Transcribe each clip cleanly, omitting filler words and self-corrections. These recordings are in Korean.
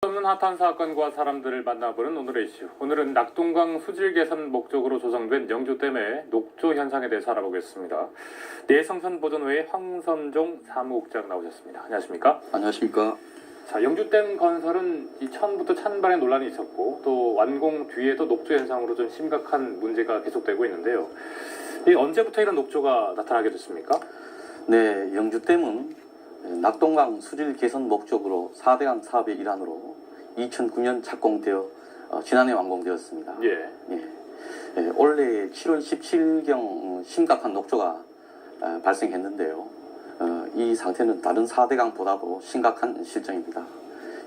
없는 핫한 사건과 사람들을 만나보는 오늘의 이슈. 오늘은 낙동강 수질 개선 목적으로 조성된 영주댐의 녹조 현상에 대해서 알아보겠습니다. 내성선보존회의 황선종 사무국장 나오셨습니다. 안녕하십니까? 안녕하십니까? 자, 영주댐 건설은 처음부터 찬반의 논란이 있었고 또 완공 뒤에도 녹조 현상으로 좀 심각한 문제가 계속되고 있는데요. 언제부터 이런 녹조가 나타나게 됐습니까? 네, 영주댐은 낙동강 수질 개선 목적으로 4대강 사업의 일환으로 2009년 착공되어 지난해 완공되었습니다. 예. 올해 7월 17경 심각한 녹조가 발생했는데요. 이 상태는 다른 4대강보다도 심각한 실정입니다.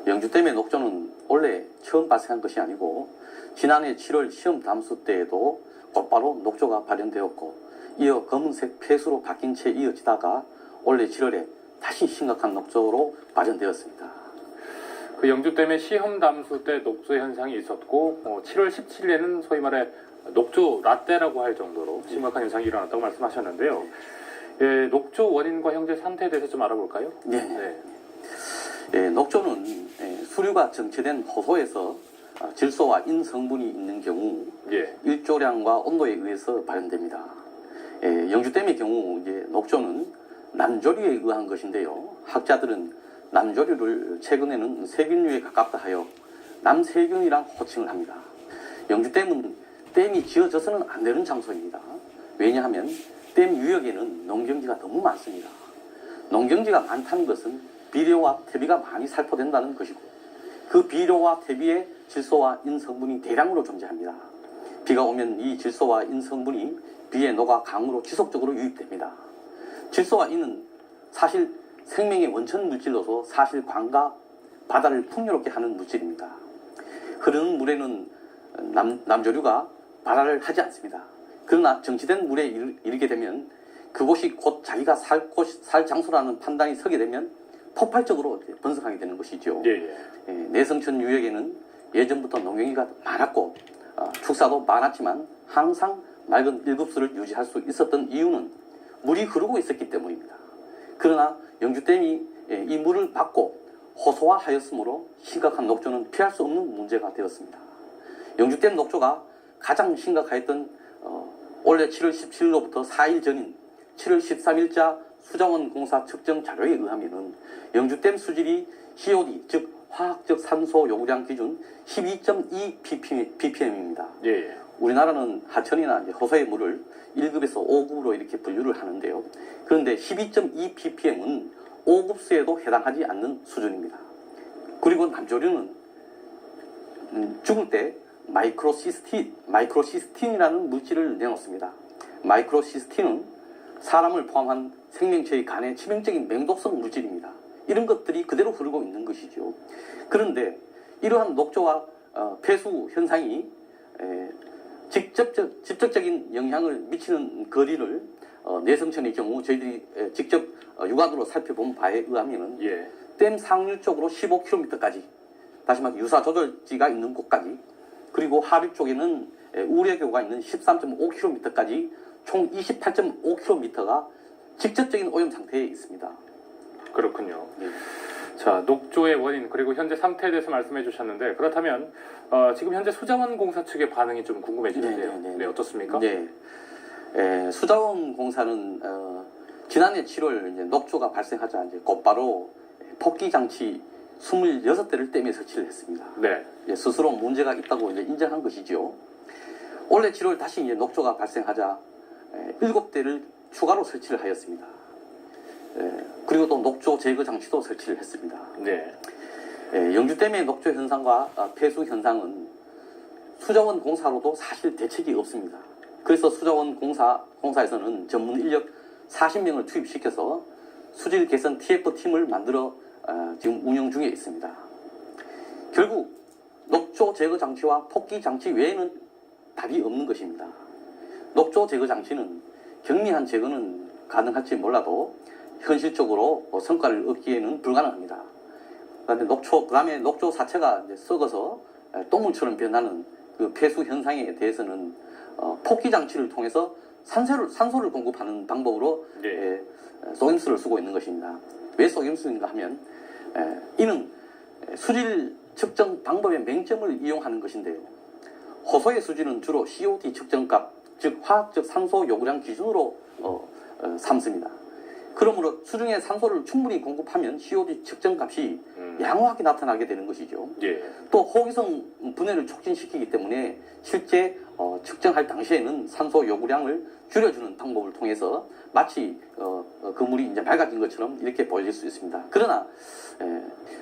영주댐의 녹조는 원래 처음 발생한 것이 아니고 지난해 7월 시험 담수 때에도 곧바로 녹조가 발현되었고 이어 검은색 폐수로 바뀐 채 이어지다가 올해 7월에 다시 심각한 녹조로 발현되었습니다. 그 영주댐의 시험 담수 때 녹조 현상이 있었고 7월 17일에는 소위 말해 녹조 라떼라고 할 정도로 심각한 현상이 일어났다고 말씀하셨는데요. 예, 녹조 원인과 현재 상태에 대해서 좀 알아볼까요? 네. 녹조는 수류가 정체된 호소에서 질소와 인 성분이 있는 경우 일조량과 온도에 의해서 발현됩니다. 영주댐의 경우 이제 녹조는 남조류에 의한 것인데요. 학자들은 남조류를 최근에는 세균류에 가깝다 하여 남세균이란 호칭을 합니다. 영주댐은 댐이 지어져서는 안 되는 장소입니다. 왜냐하면 댐 유역에는 농경지가 너무 많습니다. 농경지가 많다는 것은 비료와 퇴비가 많이 살포된다는 것이고 그 비료와 퇴비에 질소와 인성분이 대량으로 존재합니다. 비가 오면 이 질소와 인성분이 비에 녹아 강으로 지속적으로 유입됩니다. 질소와 인은 사실 생명의 원천 물질로서 사실 강과 바다를 풍요롭게 하는 물질입니다. 흐르는 물에는 남조류가 발화를 하지 않습니다. 그러나 정지된 물에 이르게 되면 그곳이 곧 자기가 살 장소라는 판단이 서게 되면 폭발적으로 번성하게 되는 것이죠. 내성천 유역에는 예전부터 농경지가 많았고 축사도 많았지만 항상 맑은 일급수를 유지할 수 있었던 이유는 물이 흐르고 있었기 때문입니다. 그러나 영주댐이 이 물을 받고 호소화하였으므로 심각한 녹조는 피할 수 없는 문제가 되었습니다. 영주댐 녹조가 가장 심각했던 올해 7월 17일로부터 4일 전인 7월 13일자 수자원 공사 측정 자료에 의하면 영주댐 수질이 COD 즉 화학적 산소 요구량 기준 12.2 ppm입니다. 우리나라는 하천이나 호수의 물을 1급에서 5급으로 이렇게 분류를 하는데요. 그런데 12.2 ppm은 5급수에도 해당하지 않는 수준입니다. 그리고 남조류는 죽을 때 마이크로시스틴이라는 물질을 내놓습니다. 마이크로시스틴은 사람을 포함한 생명체의 간에 치명적인 맹독성 물질입니다. 이런 것들이 그대로 흐르고 있는 것이죠. 그런데 이러한 녹조와 폐수 현상이 직접적인 영향을 미치는 거리를 내성천의 경우 저희들이 직접 육안으로 살펴본 바에 의하면 댐 상류 쪽으로 15km까지 다시 말해 유사 조절지가 있는 곳까지 그리고 하류 쪽에는 우레교가 있는 13.5km까지 총 28.5km가 직접적인 오염 상태에 있습니다. 그렇군요. 자, 녹조의 원인 그리고 현재 상태에 대해서 말씀해 주셨는데 그렇다면 지금 현재 수자원 공사 측의 반응이 좀 궁금해지는데요. 네, 어떻습니까? 수자원 공사는 지난해 7월 이제 녹조가 발생하자 이제 곧바로 폭기 장치 26대를 댐에 설치를 했습니다. 스스로 문제가 있다고 이제 인정한 것이죠. 올해 7월 다시 이제 녹조가 발생하자 7대를 추가로 설치를 하였습니다. 그리고 또 녹조 제거 장치도 설치를 했습니다. 영주댐의 녹조 현상과 폐수 현상은 수자원 공사로도 사실 대책이 없습니다. 그래서 수자원 공사에서는 전문 인력 40명을 투입시켜서 수질 개선 TF팀을 만들어 지금 운영 중에 있습니다. 결국 녹조 제거 장치와 폭기 장치 외에는 답이 없는 것입니다. 녹조 제거 장치는 경미한 제거는 가능할지 몰라도 현실적으로 성과를 얻기에는 불가능합니다. 그다음에 녹조 자체가 이제 썩어서 똥물처럼 변하는 그 폐수 현상에 대해서는 폭기 장치를 통해서 산소를 공급하는 방법으로 소임수를 쓰고 있는 것입니다. 왜 소임수인가 하면 이는 수질 측정 방법의 맹점을 이용하는 것인데요. 호소의 수준은 주로 COD 측정값, 즉 화학적 산소 요구량 기준으로 삼습니다. 그러므로 수중에 산소를 충분히 공급하면 COD 측정값이 양호하게 나타나게 되는 것이죠. 예. 또 호기성 분해를 촉진시키기 때문에 실제 측정할 당시에는 산소 요구량을 줄여주는 방법을 통해서 마치 그 물이 이제 맑아진 것처럼 이렇게 보여질 수 있습니다. 그러나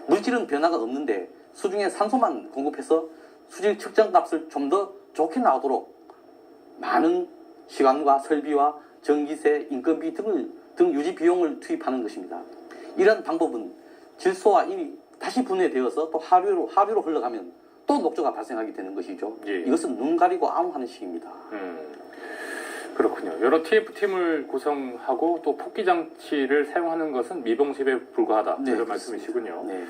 물질은 변화가 없는데 수중에 산소만 공급해서 수질 측정값을 좀 더 좋게 나오도록 많은 시간과 설비와 전기세, 인건비 등 유지 비용을 투입하는 것입니다. 이런 방법은 질소와 인이 다시 분해되어서 또 하류로 흘러가면 또 녹조가 발생하게 되는 것이죠. 예. 이것은 눈 가리고 아웅하는 식입니다. 그렇군요. 여러 TF팀을 구성하고 또 폭기 장치를 사용하는 것은 미봉집에 불과하다. 네, 이런 말씀이시군요. 네.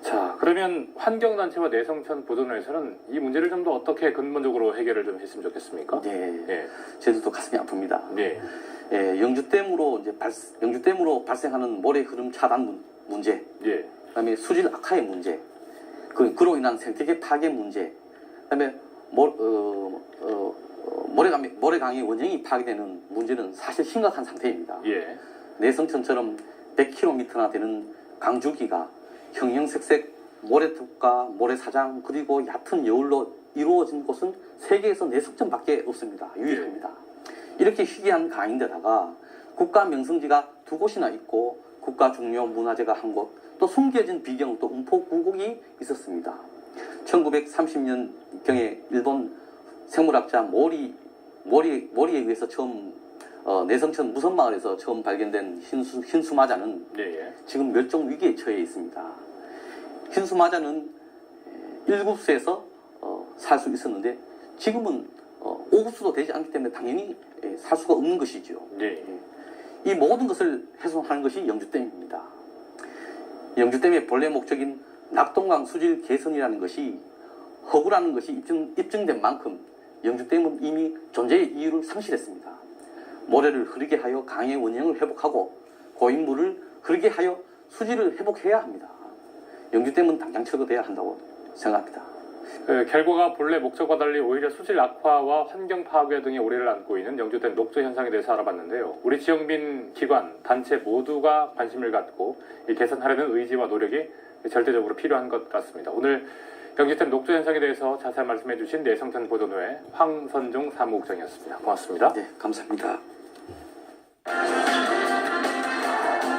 자, 그러면 환경단체와 내성천 보존회에서는 이 문제를 좀 더 어떻게 근본적으로 해결을 좀 했으면 좋겠습니까? 네. 예. 저희들도 가슴이 아픕니다. 네. 영주댐으로 발생하는 모래 흐름 차단 문제, 예. 그다음에 수질 악화의 문제, 그로 인한 생태계 파괴 문제, 그다음에 모래강의 원형이 파괴되는 문제는 사실 심각한 상태입니다. 예. 내성천처럼 100km나 되는 강줄기가 형형색색 모래톱과 모래사장 그리고 얕은 여울로 이루어진 곳은 세계에서 내성천밖에 없습니다. 유일합니다. 이렇게 희귀한 강인데다가 국가 명성지가 2곳이나 있고 국가 중요 문화재가 1곳, 또 숨겨진 비경, 또 음포 굴곡이 있었습니다. 1930년경에 일본 생물학자 모리에 의해서 처음 내성천 무선마을에서 처음 발견된 흰수마자는 예. 지금 지금 멸종 위기에 처해 있습니다. 흰수마자는 1급수에서 살 수 있었는데 지금은 5급수도 되지 않기 때문에 당연히 살 수가 없는 것이죠. 예. 이 모든 것을 훼손하는 것이 영주댐입니다. 영주댐의 본래 목적인 낙동강 수질 개선이라는 것이 허구라는 것이 입증된 만큼 영주댐은 이미 존재의 이유를 상실했습니다. 모래를 흐르게 하여 강의 원형을 회복하고 고인물을 흐르게 하여 수질을 회복해야 합니다. 영주댐은 당장 철거돼야 한다고 생각합니다. 결과가 본래 목적과 달리 오히려 수질 악화와 환경 파괴 등의 우려를 안고 있는 영주댐 녹조 현상에 대해서 알아봤는데요. 우리 지역민, 기관, 단체 모두가 관심을 갖고 이 개선하려는 의지와 노력이 절대적으로 필요한 것 같습니다. 오늘 영주댐 녹조 현상에 대해서 자세히 말씀해 주신 내성천 보존회 황선종 사무국장이었습니다. 고맙습니다. 네, 감사합니다.